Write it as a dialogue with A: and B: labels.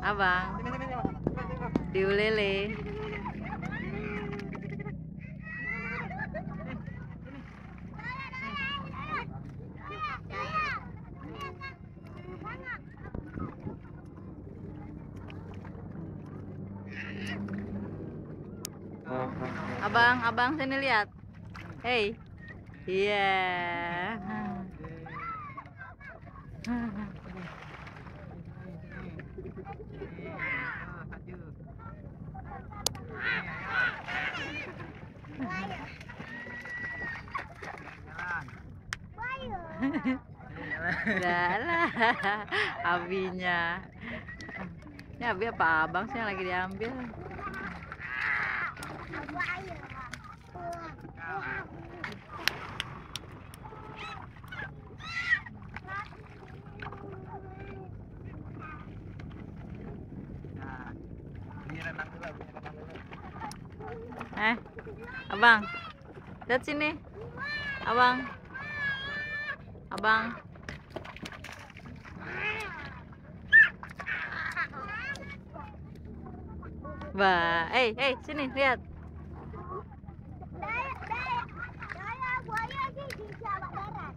A: Abang, di Ulele. Abang sini lihat. Hey, iya. Dalah, abinya. Ini abi apa abang sih yang lagi diambil? Abang, lihat sini. Abang. Bah, sini lihat.
B: Buaya di Jawa Barat.